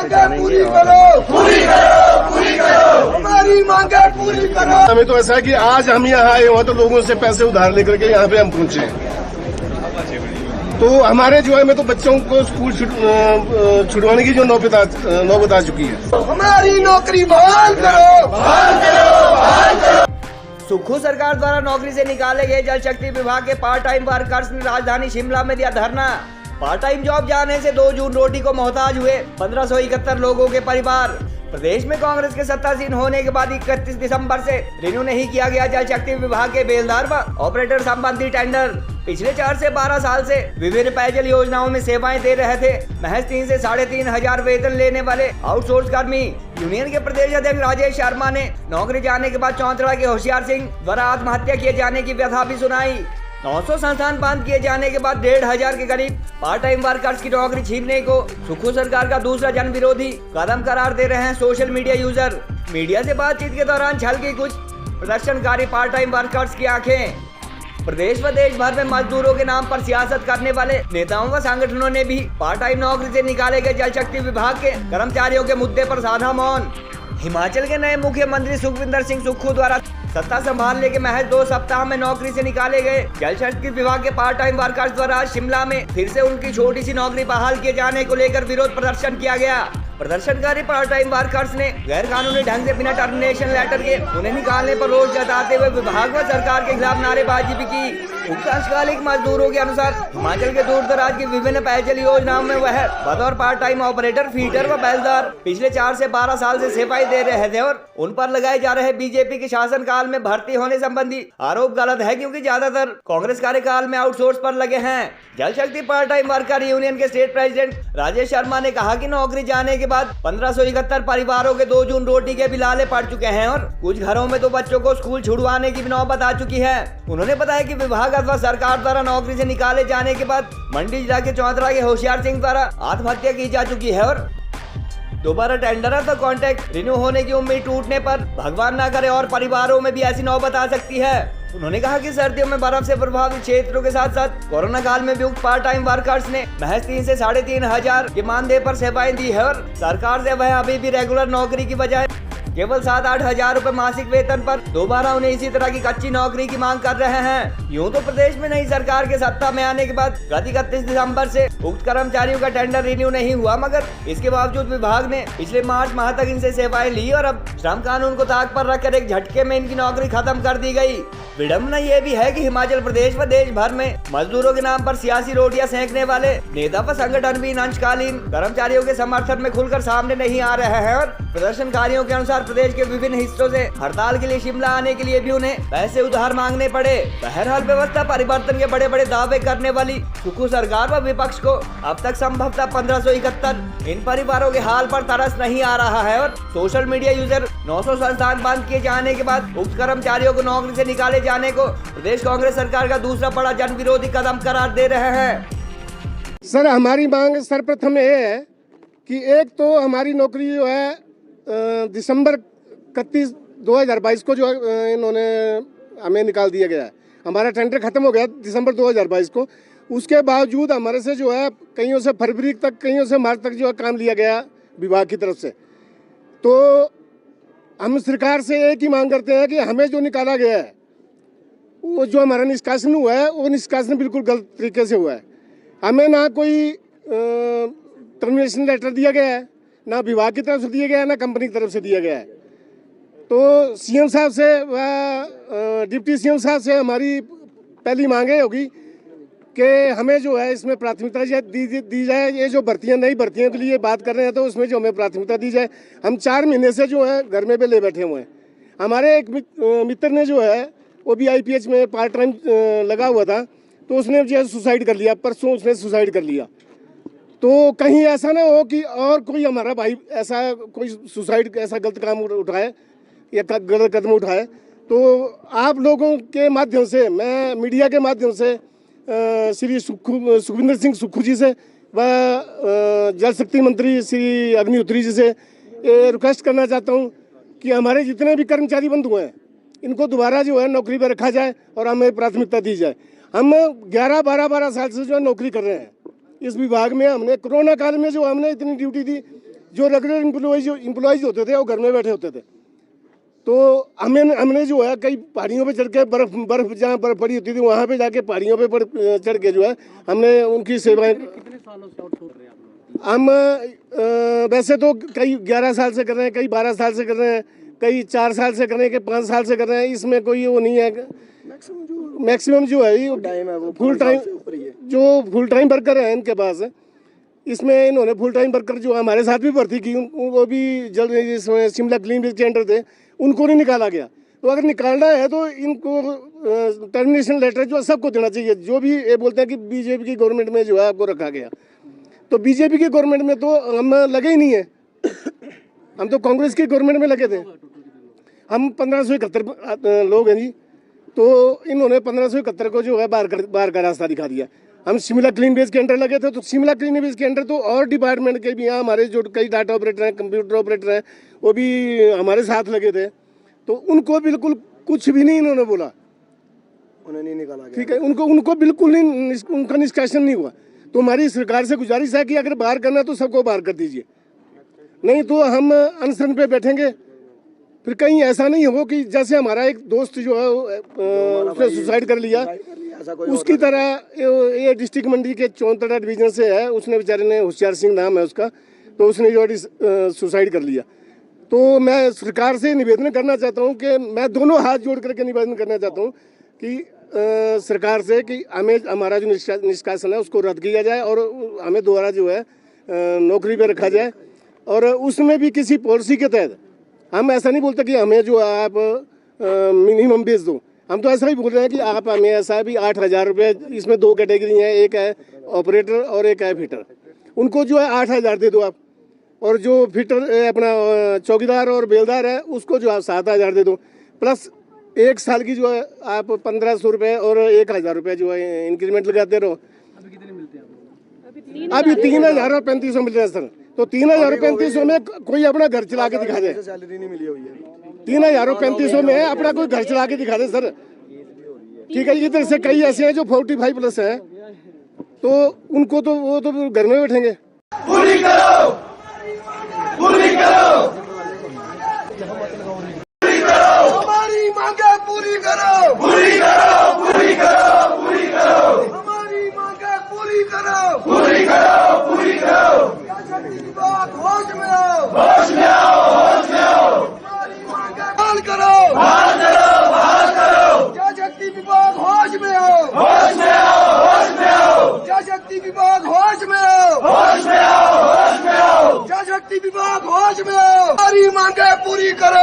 पूरी करो, पूरी करो, पूरी करो, हमारी मांगे पूरी करो। हमें तो ऐसा है कि आज हम यहाँ आए हुए तो लोगों से पैसे उधार लेकर के यहाँ पे हम पहुंचे हैं। तो हमारे जो है मैं तो बच्चों को स्कूल छुड़वाने की जो नौबत आ चुकी है। हमारी नौकरी बहाल करो, बहाल करो, बहाल करो। सुक्खू सरकार द्वारा नौकरी से निकाले गए जल शक्ति विभाग के पार्ट टाइम वर्कर्स ने राजधानी शिमला में दिया धरना। पार्ट टाइम जॉब जाने से 2 जून रोटी को मोहताज हुए 1571 लोगों के परिवार। प्रदेश में कांग्रेस के सत्तासीन होने के बाद 31 दिसंबर से रिन्यू नहीं किया गया जल शक्ति विभाग के बेलदार व ऑपरेटर संबंधी टेंडर। पिछले 4 से 12 साल से विभिन्न पेयजल योजनाओं में सेवाएं दे रहे थे महज 3 से 3.5 हजार वेतन लेने वाले आउटसोर्स कर्मी। यूनियन के प्रदेश अध्यक्ष राजेश शर्मा ने नौकरी जाने के बाद चौंतरा के होशियार सिंह द्वारा आत्महत्या किए जाने की व्यथा भी सुनाई। 900 संस्थान बंद किए जाने के बाद 1500 के करीब पार्ट टाइम वर्कर्स की नौकरी छीनने को सुक्खू सरकार का दूसरा जन विरोधी कदम करार दे रहे हैं सोशल मीडिया यूजर। मीडिया से बातचीत के दौरान छलकी कुछ प्रदर्शनकारी पार्ट टाइम वर्कर्स की आंखें। प्रदेश व देश भर में मजदूरों के नाम पर सियासत करने वाले नेताओं व संगठनों ने भी पार्ट टाइम नौकरी से निकाले गए जल शक्ति विभाग के कर्मचारियों के मुद्दे पर साधा मौन। हिमाचल के नए मुख्यमंत्री सुखविंदर सिंह सुक्खू द्वारा सत्ता संभालने के महज 2 सप्ताह में नौकरी से निकाले गए जल शक्ति विभाग के पार्ट टाइम वर्कर्स द्वारा आज शिमला में फिर से उनकी छोटी सी नौकरी बहाल किए जाने को लेकर विरोध प्रदर्शन किया गया। प्रदर्शनकारी पार्ट टाइम वर्कर्स ने गैर कानूनी ढंग से बिना टर्मिनेशन लेटर के उन्हें निकालने पर रोष जताते हुए विभाग व सरकार के खिलाफ नारेबाजी भी की। उक्त अंशकालिक मजदूरों के अनुसार हिमाचल के दूर दराज की विभिन्न पेयजल योजनाओं में वह बतौर पार्ट टाइम ऑपरेटर, फीडर व बेलदार पिछले 4 से 12 साल से सेवाएं दे रहे थे और उन पर लगाए जा रहे बीजेपी के शासनकाल में भर्ती होने संबंधी आरोप गलत है, क्योंकि ज्यादातर कांग्रेस कार्यकाल में आउटसोर्स पर लगे हैं। जल शक्ति पार्ट टाइम वर्कर यूनियन के स्टेट प्रेसिडेंट राजेश शर्मा ने कहा कि नौकरी जाने के बाद 1571 परिवारों के 2 जून रोटी के बिलाले पड़ चुके हैं और कुछ घरों में तो बच्चों को स्कूल छुड़वाने की नौबत आ चुकी है। उन्होंने बताया कि विभाग अथवा सरकार द्वारा नौकरी से निकाले जाने के बाद मंडी जिला के चौंतरा के होशियार सिंह द्वारा आत्महत्या की जा चुकी है और दोबारा टेंडर अथवा कॉन्ट्रैक्ट रिन्यू होने की उम्मीद टूटने पर भगवान न करे और परिवारों में भी ऐसी नौबत आ सकती है। उन्होंने कहा कि सर्दियों में बर्फ से प्रभावित क्षेत्रों के साथ साथ कोरोना काल में भी उक्त पार्ट टाइम वर्कर्स ने महज 3 से 3.5 हजार के मानदेय पर सेवाएं दी है और सरकार से वह अभी भी रेगुलर नौकरी की बजाय केवल 7-8 हजार रुपए मासिक वेतन पर दोबारा उन्हें इसी तरह की कच्ची नौकरी की मांग कर रहे हैं। यूं तो प्रदेश में नई सरकार के सत्ता में आने के बाद गत 31 दिसंबर से उक्त कर्मचारियों का टेंडर रिन्यू नहीं हुआ, मगर इसके बावजूद विभाग ने पिछले मार्च माह तक इनसे सेवाएं ली और अब श्रम कानून को ताक पर रखकर एक झटके में इनकी नौकरी खत्म कर दी गई। विडम्बना ये भी है कि हिमाचल प्रदेश व देश भर में मजदूरों के नाम पर सियासी रोटियां सेंकने वाले नेता व संगठन भी इन अंशकालीन कर्मचारियों के समर्थन में खुलकर सामने नहीं आ रहे हैं और प्रदर्शनकारियों के अनुसार प्रदेश के विभिन्न हिस्सों से हड़ताल के लिए शिमला आने के लिए भी उन्हें पैसे उधार मांगने पड़े। बहरहाल व्यवस्था परिवर्तन के बड़े बड़े दावे करने वाली सुक्खू सरकार व विपक्ष को अब तक संभवतः 1571 इन परिवारों के हाल पर तरस नहीं आ रहा है और सोशल मीडिया यूजर 900 संस्थान बंद किए जाने के बाद उक्त कर्मचारियों को नौकरी से निकाले जाने को प्रदेश कांग्रेस सरकार का दूसरा बड़ा जन विरोधी कदम करार दे रहे हैं। सर, हमारी मांग सर्वप्रथम ये है कि एक तो हमारी नौकरी जो है दिसंबर 31, 2022 को जो इन्होंने हमें निकाल दिया गया है। हमारा टेंडर खत्म हो गया दिसंबर 2022 को। उसके बावजूद हमारे से जो है कईयों से फरवरी तक, कईयों से मार्च तक जो है काम लिया गया विभाग की तरफ से। तो हम सरकार से एक ही मांग करते हैं कि हमें जो निकाला गया है, वो जो हमारा निष्कासन हुआ है, वो निष्कासन बिल्कुल गलत तरीके से हुआ है। हमें ना कोई टर्मिनेशन लेटर दिया गया है, ना विभाग की तरफ से दिया गया है, ना कंपनी की तरफ से दिया गया है। तो सीएम साहब से व डिप्टी सीएम साहब से हमारी पहली मांग ये होगी कि हमें जो है इसमें प्राथमिकता दी जाए। ये जो भर्तियां, नई भर्तियों के लिए बात कर रहे हैं, तो उसमें जो हमें प्राथमिकता दी जाए। हम 4 महीने से जो है घर में बेले बैठे हुए हैं। हमारे एक मित्र ने जो है वो भी IPH में पार्ट टाइम लगा हुआ था, तो उसने जो है सुसाइड कर लिया। परसों उसने सुसाइड कर लिया। तो कहीं ऐसा ना हो कि और कोई हमारा भाई ऐसा कोई सुसाइड ऐसा गलत काम उठाए या गलत कदम उठाए। तो आप लोगों के माध्यम से, मैं मीडिया के माध्यम से श्री सुखविंदर सिंह सुक्खू जी से व जल शक्ति मंत्री श्री अग्निहोत्री जी से रिक्वेस्ट करना चाहता हूं कि हमारे जितने भी कर्मचारी बंधु हैं, इनको दोबारा जो है नौकरी पर रखा जाए और हमें प्राथमिकता दी जाए। हम 11-12 साल से जो है नौकरी कर रहे हैं इस विभाग में। हमने कोरोना काल में जो हमने इतनी ड्यूटी दी, जो रेगुलर इम्प्लॉइज होते थे वो घर में बैठे होते थे। तो हमने जो है कई पहाड़ियों पे चढ़ के बर्फ जहाँ बर्फ पड़ी होती थी वहाँ पे जाके पहाड़ियों पे चढ़ के जो है हमने उनकी सेवाएं। कितने सालों से आउटसोर्स कर रहे हैं आप लोग? हम वैसे तो कई 11 साल से कर रहे हैं, कई 12 साल से कर रहे हैं, कई 4 साल से कर रहे हैं, कई 5 साल से कर रहे हैं। इसमें कोई वो नहीं है। मैक्सिमम जो है टाइम है वो फुल टाइम, जो फुल टाइम वर्कर है इनके पास। इसमें इन्होंने फुल टाइम वर्कर जो हमारे साथ भी भर्ती की, वो भी जल्द जिसमें शिमला क्लीन बिल सेंटर थे उनको नहीं निकाला गया। तो अगर निकालना है तो इनको टर्मिनेशन लेटर जो सबको देना चाहिए। जो भी ये बोलते हैं कि बीजेपी की गवर्नमेंट में जो है आपको रखा गया, तो बीजेपी की गवर्नमेंट में तो हम लगे ही नहीं है। हम तो कांग्रेस की गवर्नमेंट में लगे थे। हम 1571 लोग हैं जी। तो इन्होंने 1571 को जो है बाहर का रास्ता दिखा दिया। हम शिमला क्लीन बेस के अंडर लगे थे, तो शिमला क्लीन बेस के अंडर तो और डिपार्टमेंट के भी यहाँ हमारे जो कई डाटा ऑपरेटर हैं, कंप्यूटर ऑपरेटर हैं, वो भी हमारे साथ लगे थे। तो उनको बिल्कुल कुछ भी नहीं इन्होंने बोला, उन्हें नहीं निकाला गया। ठीक है, उनको बिल्कुल नहीं, उनका निष्कासन नहीं हुआ। तो हमारी सरकार से गुजारिश है कि अगर बाहर करना है तो सबको बाहर कर दीजिए, नहीं तो हम अनशन पे बैठेंगे। फिर कहीं ऐसा नहीं हो कि जैसे हमारा एक दोस्त जो है उसने सुसाइड कर लिया, उसकी तरह ये डिस्ट्रिक्ट मंडी के 34 डिवीजन से है, उसने बेचारे ने, होशियार सिंह नाम है उसका, तो उसने जो सुसाइड कर लिया। तो मैं सरकार से निवेदन करना चाहता हूँ कि मैं दोनों हाथ जोड़ करके निवेदन करना चाहता हूँ कि सरकार से कि हमें हमारा जो निष्कासन है उसको रद्द किया जाए और हमें दोबारा जो है नौकरी पे रखा जाए। और उसमें भी किसी पॉलिसी के तहत, हम ऐसा नहीं बोलते कि हमें जो आप मिनिमम बेच दो। हम तो ऐसा ही बोल रहे हैं कि आप हमें ऐसा है भी 8,000 रुपये, इसमें 2 कैटेगरी हैं, एक है ऑपरेटर और एक है फिटर। उनको जो है 8,000 दे दो आप, और जो फिटर अपना चौकीदार और बेलदार है उसको जो आप 7,000 दे दो, प्लस 1 साल की जो है आप 1,500 रुपये और 1,000 रुपये जो है इंक्रीमेंट लगाते रहो। अभी कितने मिलते हैं आप लोग? अभी 3,000 और 3,500 मिल रहे हैं सर। तो 3,000 और 3,500 में कोई अपना घर चला के दिखा दे। सैलरी नहीं मिली हुई है। 3,000 और 3,500 में अपना कोई घर चला के दिखा दे सर, ठीक है। इधर से कई ऐसे हैं जो 45 प्लस हैं, तो उनको तो वो तो घर में बैठेंगे। पूरी करो, पूरी करो, पूरी करो, हमारी मांगे पूरी करो, पूरी करो, पूरी करो, पूरी करो, हमारी मांगे पूरी करो, पूरी करो, पूरी करो। होश में आओ, होश में आओ, होश में आओ। हमारी मांगे बहाल करो, बहाल करो, बहाल करो। जल शक्ति विभाग होश में आओ, होश में आओ, होश में आओ। जल शक्ति विभाग होश में आओ, होश में आओ, होश में आओ। जल शक्ति विभाग होश में आओ। हमारी मांगे पूरी करो।